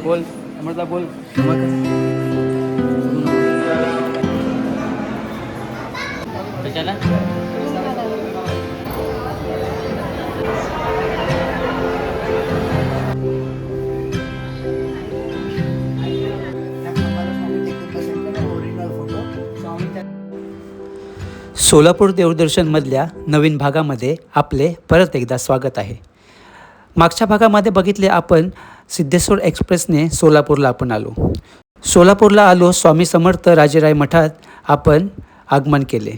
बोल समजला बोल. कशाला सोलापूर देवदर्शनमधल्या नवीन भागामध्ये आपले परत एकदा स्वागत आहे. मागच्या भागामध्ये बघितले आपण सिद्धेश्वर एक्सप्रेसने सोलापूरला आपण आलो. सोलापूरला आलो स्वामी समर्थ राजेराय मठात आपण आगमन केले.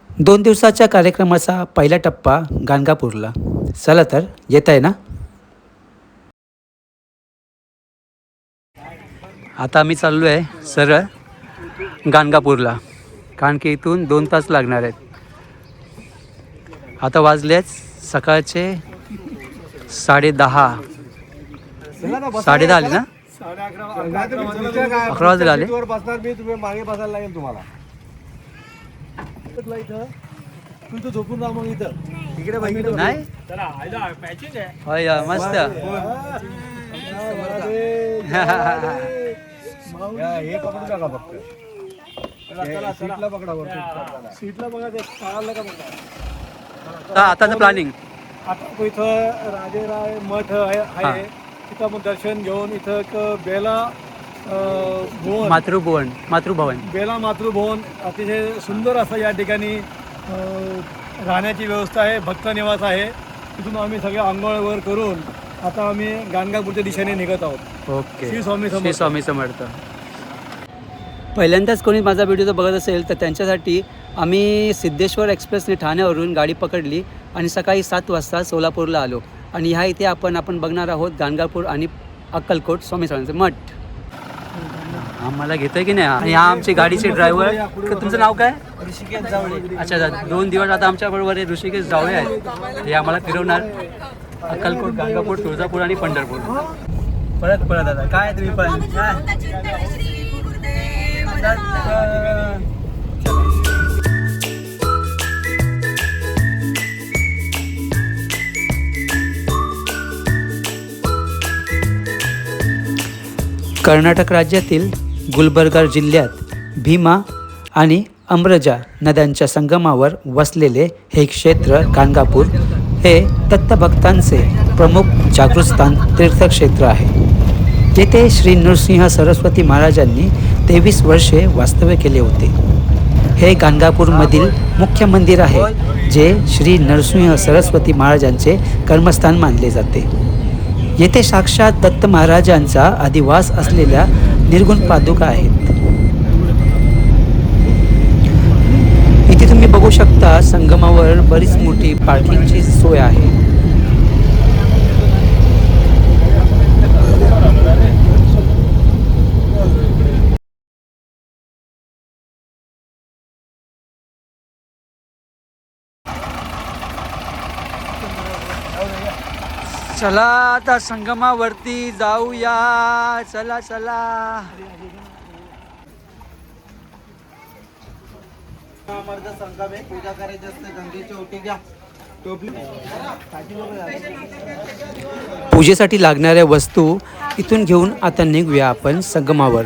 2 दिवसाच्या कार्यक्रमाचा पहिला टप्पा गाणगापूरला. चला तर येत आहे ना. आता आम्ही चाललो आहे सरळ गाणगापूरला, कारण की इथून 2 तास लागणार आहेत. आता वाजलेच सकाळचे 10:30. 10:30 आले ना. 11 वाजले आले. मागे बसायला लागेल तुम्हाला. तू झोपून जा मग इथं. इकडे नाही होय मस्त. हे पकडू टाका फक्त. सीटला पकडा सीटला बघा ते का बघा. आताचं प्लॅनिंग आता इथं राजेराय मठ आहे. तिथं मग दर्शन घेऊन इथं एक बेला मातृभवन बेला मातृभवन अतिशय सुंदर असं या ठिकाणी राहण्याची व्यवस्था आहे. भक्त निवास आहे. तिथून आम्ही सगळे आंघोळ करून आता आम्ही गाणगापूरच्या दिशेने निघत आहोत. ओके. श्री स्वामी समर्थ. पहिल्यांदाच कोणी माझा व्हिडिओ बघत असेल तर त्यांच्यासाठी आम्ही सिद्धेश्वर एक्सप्रेसने ठाण्यावरून गाडी पकडली आणि सकाळी 7 वाजता सोलापूरला आलो. आणि ह्या इथे आपण बघणार आहोत गाणगापूर आणि अक्कलकोट स्वामी समर्थांचं मठ. आम्हाला घेतोय की नाही. आणि हा आमची गाडीचे ड्रायव्हर. तुमचं नाव काय? ऋषिकेश जावळे. अच्छा 2 दिवस आता आमच्याबरोबर आहे ऋषिकेश जावळे आहेत. हे आम्हाला फिरवणार अक्कलकोट, गाणगापूर, तुळजापूर आणि पंढरपूर. परत आता काय तुम्ही पण कर्नाटक राज्यातील गुलबर्गा जिल्ह्यात भीमा आणि अमरजा नद्यांच्या संगमावर वसलेले हे क्षेत्र गाणगापूर हे दत्तभक्तांचे प्रमुख जागृतस्थान तीर्थक्षेत्र आहे. येथे श्री नृसिंह सरस्वती महाराजांनी 23 वर्षे वास्तव्य केले होते. हे गाणगापूरमधील मुख्य मंदिर आहे, जे श्री नरसिंह सरस्वती महाराजांचे कर्मस्थान मानले जाते. येथे साक्षात दत्त महाराजांचा अधिवास असलेल्या निर्गुण पादुका आहेत. इथे तुम्ही बघू शकता संगमावर बरीच मोठी पार्किंगची सोय आहे. चला आता संगमावरती जाऊया. चला संगम आहे. पूजा करायची असते. गंगेची ओटी घ्या. पूजेसाठी लागणाऱ्या वस्तू इथून घेऊन आता निघूया आपण संगमावर.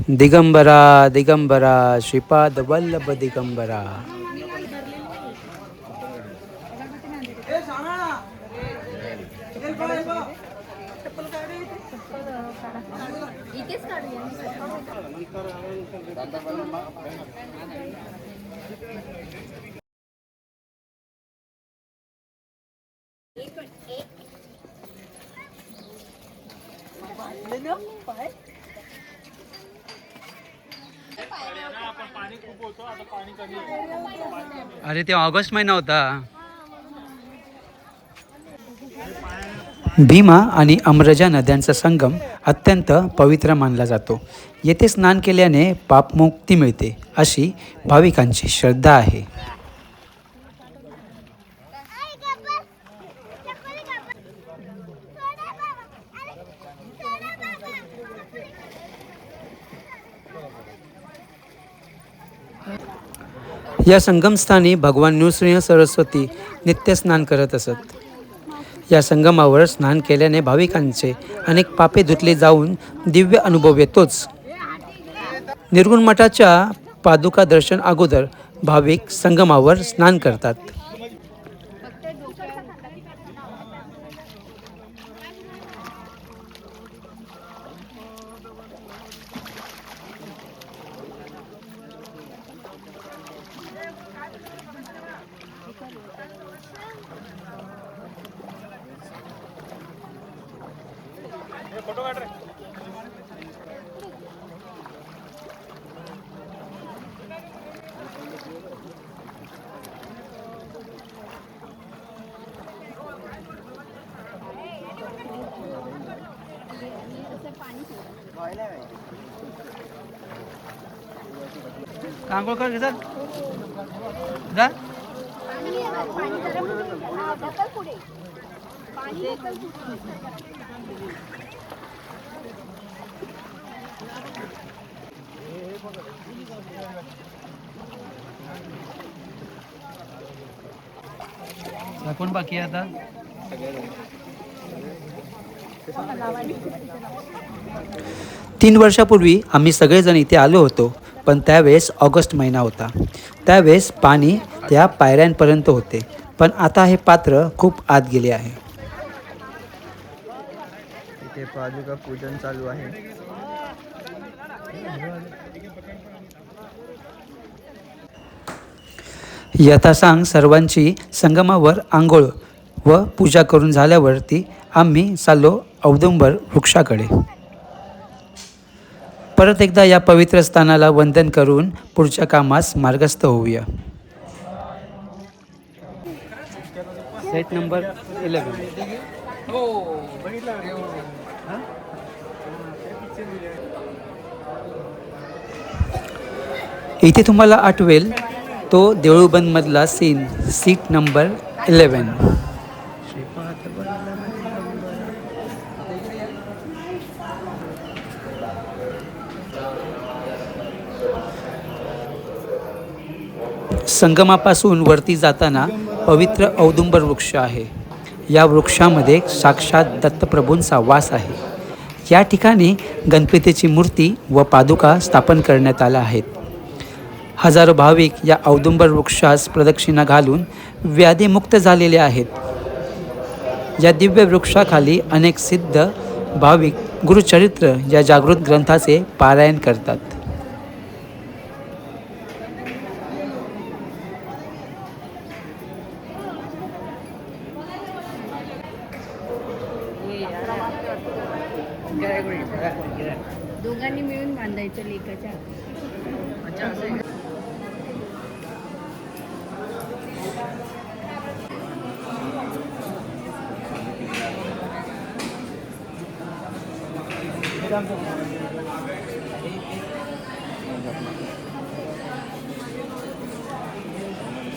दिगंबरा दिगंबरा श्रीपाद वल्लभ दिगंबरा. अरे ते ऑगस्ट महिना होता. भीमा आणि अमरजा नद्यांचा संगम अत्यंत पवित्र मानला जातो. येथे स्नान केल्याने पापमुक्ती मिळते अशी भाविकांची श्रद्धा आहे. या संगमस्थानी भगवान नृसिंह सरस्वती नित्य स्नान करत असत. या संगमावर स्नान केल्याने भाविकांचे अनेक पापे धुतले जाऊन दिव्य अनुभव येतोच. निर्गुण मठाच्या पादुका दर्शन अगोदर भाविक संगमावर स्नान करतात. आंघोळ घेतात जा. कोण बाकी आहे आता? 3 वर्षापूर्वी आम्ही सगळेजण इथे आलो होतो, पण त्यावेळेस ऑगस्ट महिना होता. त्यावेळेस पाणी त्या पायऱ्यांपर्यंत होते, पण आता हे पात्र खूप आत गेले आहे. इथे पादुका पूजन चालू आहे. यथासांग सर्वांची संगमावर आंघोळ व पूजा करून झाल्यावरती आम्ही चाललो औदुंबर वृक्षाकडे. परत एकदा या पवित्र स्थानाला वंदन करून पुढच्या कामास मार्गस्थ होऊया. Set number 11. इथे तुम्हाला आठवेल तो देऊळबंदमधला सीट नंबर 11. संगमापासून वरती जाताना पवित्र औदुंबर वृक्ष आहे. या वृक्षामध्ये साक्षात दत्तप्रभूंचा वास आहे. या ठिकाणी गणपतीची मूर्ती व पादुका स्थापन करण्यात आल्या आहेत. हजारो भाविक या औदुंबर वृक्षास प्रदक्षिणा घालून व्याधीमुक्त झालेले आहेत. या दिव्य वृक्षाखाली अनेक सिद्ध भाविक गुरुचरित्र या जागृत ग्रंथाचे पारायण करतात. दोघांनी मिळून बांधायचं लेकाच्या.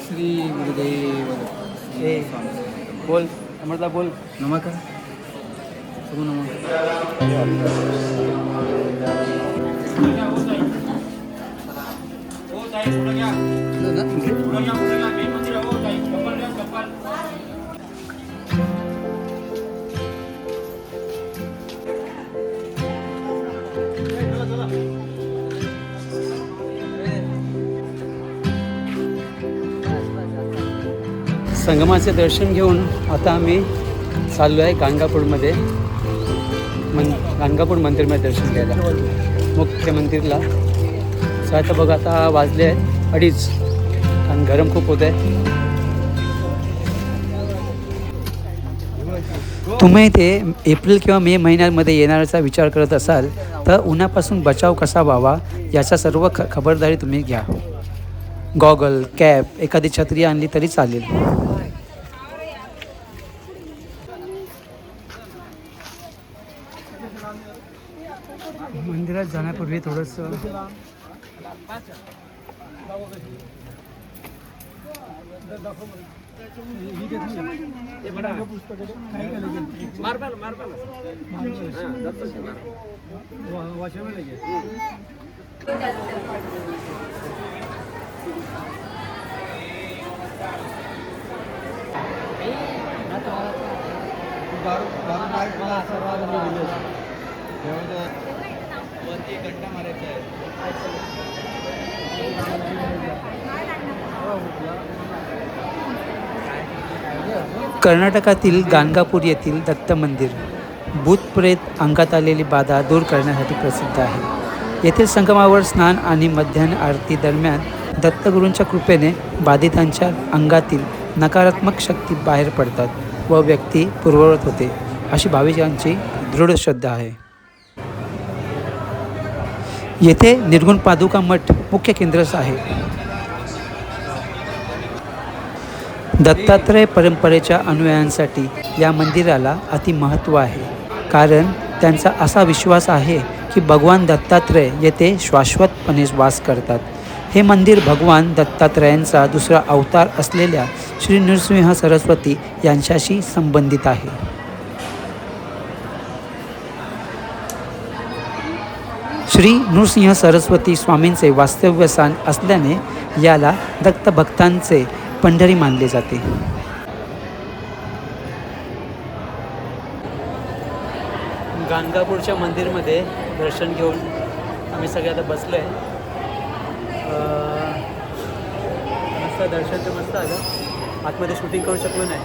श्री गुरुदेव बोल अमृता बोल. नमस्कार. शुभ संगमाचे दर्शन घेऊन आता आम्ही चाललो आहे गाणगापूरमध्ये. गाणगापूर मंदिरमध्ये दर्शन घ्यायला, मुख्य मंदिरला. सो आता बघा, आता वाजले आहेत 2:30 आणि गरम खूप होत आहे. तुम्ही इथे एप्रिल किंवा मे महिन्यांमध्ये येण्याचा विचार करत असाल तर उन्हापासून बचाव कसा व्हावा याचा सर्व खबरदारी तुम्ही घ्या. गॉगल, कॅप, एखादी छत्री आणली तरी चालेल. मंदिरात जाण्यापूर्वी थोडंसं कर्नाटकातील गाणगापूर येथील दत्त मंदिर भूतप्रेत अंगात आलेली बाधा दूर करण्यासाठी प्रसिद्ध आहे. येथील संगमावर स्नान आणि मध्यान्ह आरती दरम्यान दत्तगुरूंच्या कृपेने बाधितांच्या अंगातील नकारात्मक शक्ती बाहेर पडतात व व्यक्ती पूर्ववत होते, अशी भाविकांची दृढ श्रद्धा आहे. येथे निर्गुण पादुका मठ मुख्य केंद्र आहे. दत्तात्रय परंपरेच्या अनुयायांसाठी या मंदिराला अतिमहत्त्व आहे, कारण त्यांचा असा विश्वास आहे की भगवान दत्तात्रय येथे शाश्वतपणे वास करतात. हे मंदिर भगवान दत्तात्रयांचा दुसरा अवतार असलेल्या श्री नृसिंह सरस्वती यांच्याशी संबंधित आहे. श्री नृसिंह सरस्वती स्वामींचे वास्तव्यस्थान असल्याने याला दत्तभक्तांचे पंढरी मानले जाते. गाणगापूरच्या मंदिरमध्ये दर्शन घेऊन आम्ही सगळे आता बसलो आहे. मस्त दर्शन तर मस्त आलं. आतमध्ये शूटिंग करू शकलो नाही.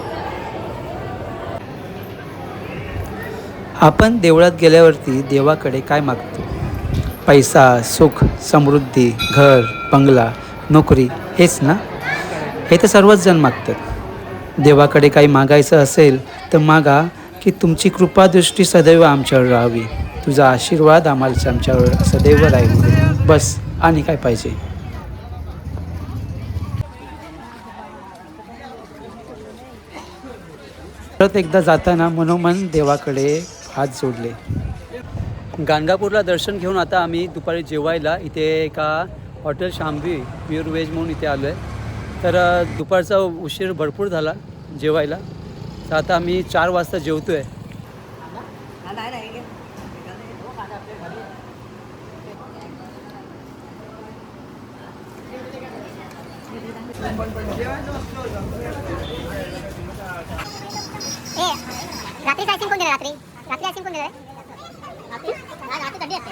आपण देवळात गेल्यावरती देवाकडे काय मागतो? पैसा, सुख, समृद्धी, घर, बंगला, नोकरी, हेच ना? हे तर सर्वच जण मागतात. देवाकडे काही मागायचं असेल तर मागा की तुमची कृपादृष्टी सदैव आमच्यावर राहावी, तुझा आशीर्वाद आमच्यावर सदैव राहील, बस. आणि काय पाहिजे? परत एकदा जाताना मनोमन देवाकडे हात जोडले. गाणगापूरला दर्शन घेऊन आता आम्ही दुपारी जेवायला इथे एका हॉटेल शांभी प्युअर व्हेज म्हणून इथे आलो आहे. तर दुपारचा उशीर भरपूर झाला जेवायला, तर आता आम्ही 4 वाजता जेवतो आहे. रात्री आईस्क्रीम कोण दिलं? रात्री आईस्क्रीम कोण दिलं? रात्री कधी असते?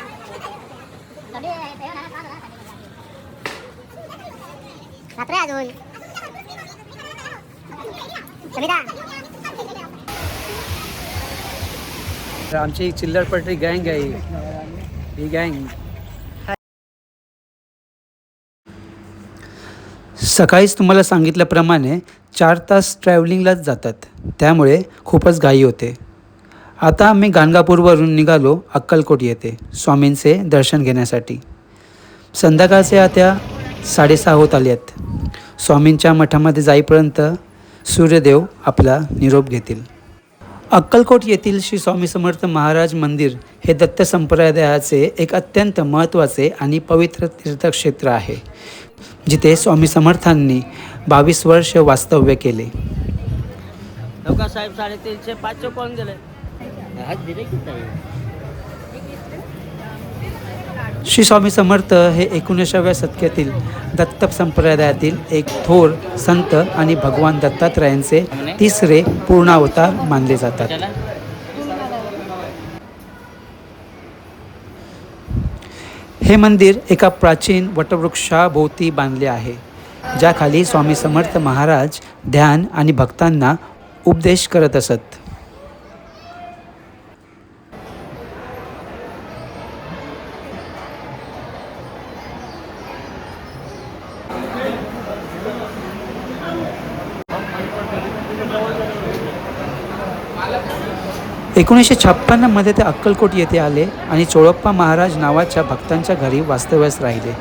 रात्री अजून समिता. आमची चिल्लरपट्टी गँग आहे ही गँग. सकाळीच तुम्हाला सांगितल्याप्रमाणे 4 तास ट्रॅव्हलिंगलाच जातात, त्यामुळे खूपच घाई होते. आता आम्ही गाणगापूरवरून निघालो अक्कलकोट येथे स्वामींचे दर्शन घेण्यासाठी. संध्याकाळचे आता 6:30 होत आले आहेत. स्वामींच्या मठामध्ये जाईपर्यंत सूर्यदेव आपला निरोप घेतील. अक्कलकोट येथील श्री स्वामी समर्थ महाराज मंदिर हे दत्त संप्रदायाचे एक अत्यंत महत्त्वाचे आणि पवित्र तीर्थक्षेत्र आहे, जिथे स्वामी समर्थांनी 22 वर्ष वास्तव्य केले. साहेब 350 कोण गेले? श्री स्वामी समर्थ हे 19व्या शतकातील दत्त संप्रदायातील एक थोर संत आणि भगवान दत्तात्रयांचे 3रे पूर्णावतार मानले जातात. हे मंदिर एका प्राचीन वटवृक्षाभोवती बांधले आहे, ज्याखाली स्वामी समर्थ महाराज ध्यान आणि भक्तांना उपदेश करत असत. मध्ये ते अक्कलकोट येथे आले आणि चोळप्पा महाराज नावाच्या भक्तांच्या घरी वास्तव्यास राहिले.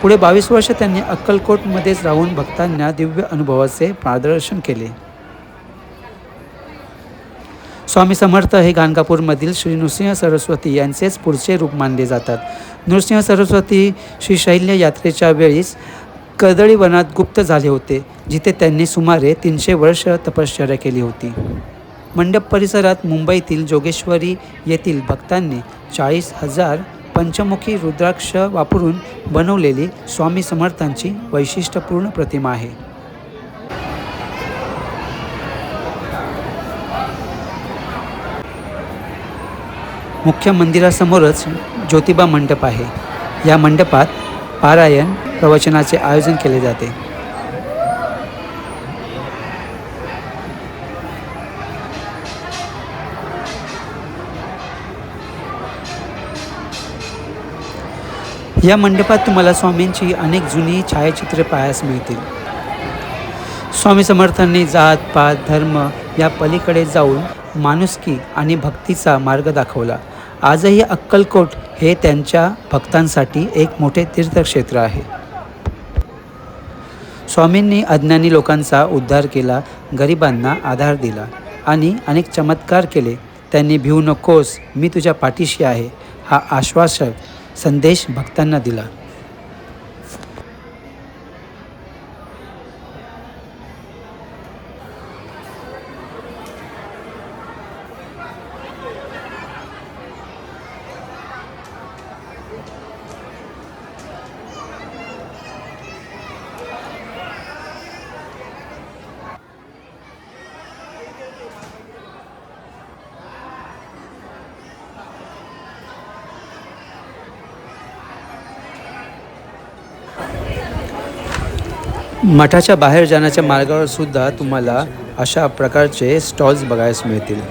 पुढे 22 वर्ष त्यांनी अक्कलकोटमध्येच राहून भक्तांना दिव्य अनुभवाचे मार्गदर्शन केले. स्वामी समर्थ हे गाणगापूरमधील श्री नृसिंह सरस्वती यांचेच पुढचे रूप मानले जातात. नृसिंह सरस्वती श्री शैल्य यात्रेच्या वेळीस कर्दळी वनात गुप्त झाले होते, जिथे त्यांनी सुमारे 300 वर्ष तपश्चर्या केली होती. मंडप परिसरात मुंबईतील जोगेश्वरी येथील भक्तांनी 40,000 पंचमुखी रुद्राक्ष वापरून बनवलेली स्वामी समर्थांची वैशिष्ट्यपूर्ण प्रतिमा आहे. मुख्य मंदिरासमोरच ज्योतिबा मंडप आहे. या मंडपात पारायण प्रवचनाचे आयोजन केले जाते. या मंडपात तुम्हाला स्वामींची अनेक जुनी छायाचित्रे पाहायला मिळतील. स्वामी समर्थांनी जात पात धर्म या पलीकडे जाऊन माणुसकी आणि भक्तीचा मार्ग दाखवला. आजही अक्कलकोट हे त्यांच्या भक्तांसाठी एक मोठे तीर्थक्षेत्र आहे. स्वामींनी अज्ञानी लोकांचा उद्धार केला, गरिबांना आधार दिला आणि अनेक चमत्कार केले. त्यांनी भिवू नकोस, मी तुझ्या पाठीशी आहे हा आश्वासक संदेश भक्तांना दिला. मठाच्या बाहेर जाण्याच्या मार्गावर सुद्धा तुम्हाला अशा प्रकारचे स्टॉल्स बघायला मिळतील.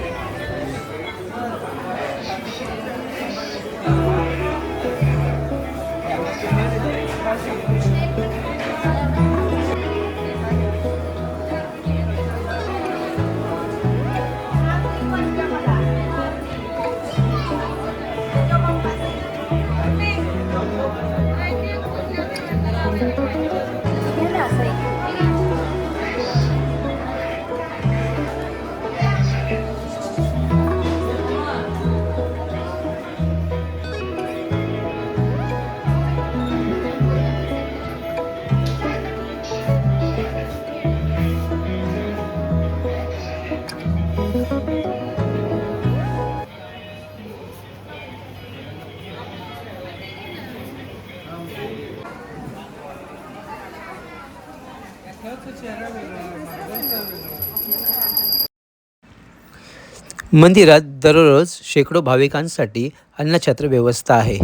मंदिरात दररोज शेकडो भाविकांसाठी अन्नछत्र व्यवस्था आहे.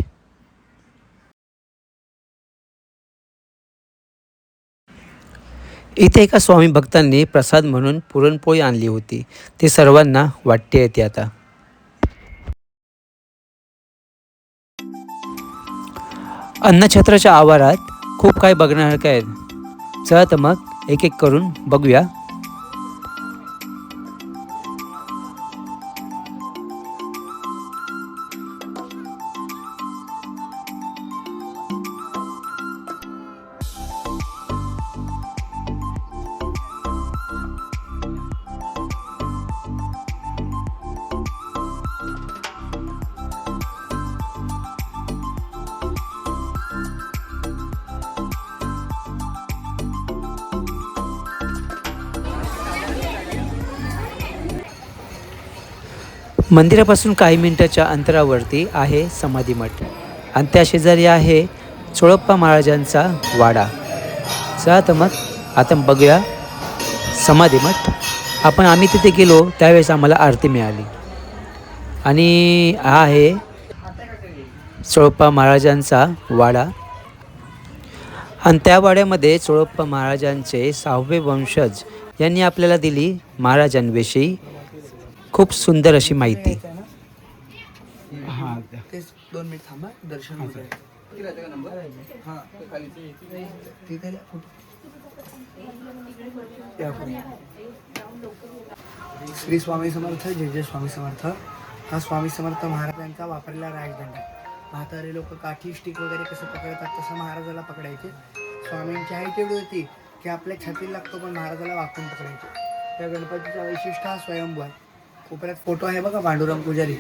इथे एका स्वामी भक्तांनी प्रसाद म्हणून पुरणपोळी आणली होती. ती सर्वांना वाटते येते आता. अन्नछत्राच्या आवारात खूप काही बघण्यासारखं आहे. चला तर मग एक एक करून बघूया. मंदिरापासून काही मिनिटाच्या अंतरावरती आहे समाधी मठ आणि त्या शेजारी आहे चोळप्पा महाराजांचा वाडा. चला तर मग आता बघूया समाधी मठ. आम्ही तिथे गेलो त्यावेळेस आम्हाला आरती मिळाली आणि हा आहे चोळप्पा महाराजांचा वाडा आणि त्या वाड्यामध्ये चोळप्पा महाराजांचे 6वे वंशज यांनी आपल्याला दिली महाराजांविषयी खूप सुंदर अशी माहिती. हां 2 मिनिट थांबा, दर्शन होत आहे. हां ठीक आहे. श्री स्वामी समर्थ. जय जय स्वामी समर्थ. हा स्वामी समर्थ महाराजांचा वापरलेला राजदंड. म्हातारे लोक काठी स्टिक वगैरे कसं पकडतात तसं महाराजाला पकडायचे. स्वामींची हाईट एवढी होती की आपल्या छातीला लागतो पण महाराजाला वाकून पकडायचे. त्या गणपतीचा वैशिष्ट्य हा स्वयंभू आहे. कोपऱ्यात फोटो आहे बघा पांडुरंग पुजारी,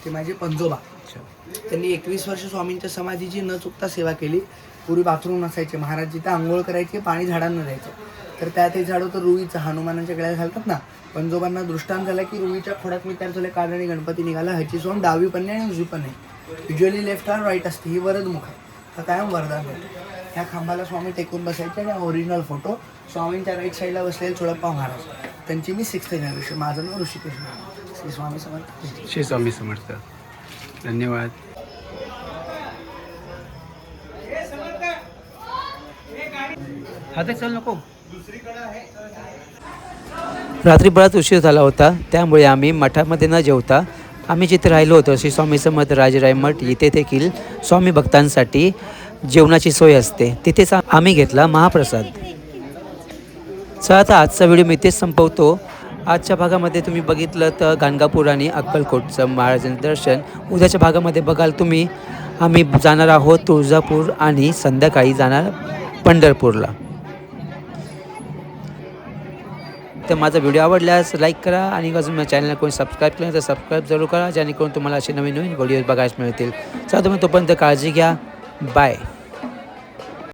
ते माझे पंजोबा. त्यांनी 21 वर्ष स्वामींच्या समाधीची न चुकता सेवा केली. पूर्वी बाथरूम नसायचे, महाराज जिथे आंघोळ करायचे पाणी झाडांना द्यायचं. तर त्यात एक झाड होतं रुईचं, हनुमानांच्या गळ्यात घालतात ना. पंजोबांना दृष्टांत झाला की रुईच्या खोडात मी तयार झाले कारण आणि गणपती निघाला. ह्याची सोंड डावी पण नाही आणि उजवी पण नाही, युजली लेफ्ट आर राईट असते. ही वरदमुख आहे, हा कायम वरदान होतं. ह्या खांबाला स्वामी टेकून बसायचे आणि ओरिजिनल फोटो स्वामींच्या राईट साईडला बसलेले चोळप्पा महाराज. त्यांची मी 6th जनरेशन. माझं नाव ऋषिकेश. श्री स्वामी समर्थ. श्री स्वामी समर्थ. धन्यवाद. हातात चल नको. रात्री बराच उशीर झाला होता, त्यामुळे आम्ही मठामध्ये न जेवता आम्ही जिथे राहिलो होतो श्री स्वामी समर्थ राजराय मठ, इथे देखील स्वामी भक्तांसाठी जेवणाची सोय असते. तिथेच आम्ही घेतला महाप्रसाद. चला आता आजचा व्हिडिओ मी इथेच संपवतो. आजच्या भागामध्ये तुम्ही बघितलं तर गाणगापूर आणि अक्कलकोटचं महाराजांचं दर्शन. उद्याच्या भागामध्ये बघाल तुम्ही आम्ही जाणार आहोत तुळजापूर आणि संध्याकाळी जाणार पंढरपूरला. तर माझा व्हिडिओ आवडल्यास लाईक करा आणि अजून माझ्या चॅनलला कोणी सबस्क्राईब केलं तर सबस्क्राईब जरूर करा, जेणेकरून तुम्हाला असे नवीन नवीन व्हिडिओज बघायला मिळतील. चला तुम्ही तोपर्यंत काळजी घ्या. बाय.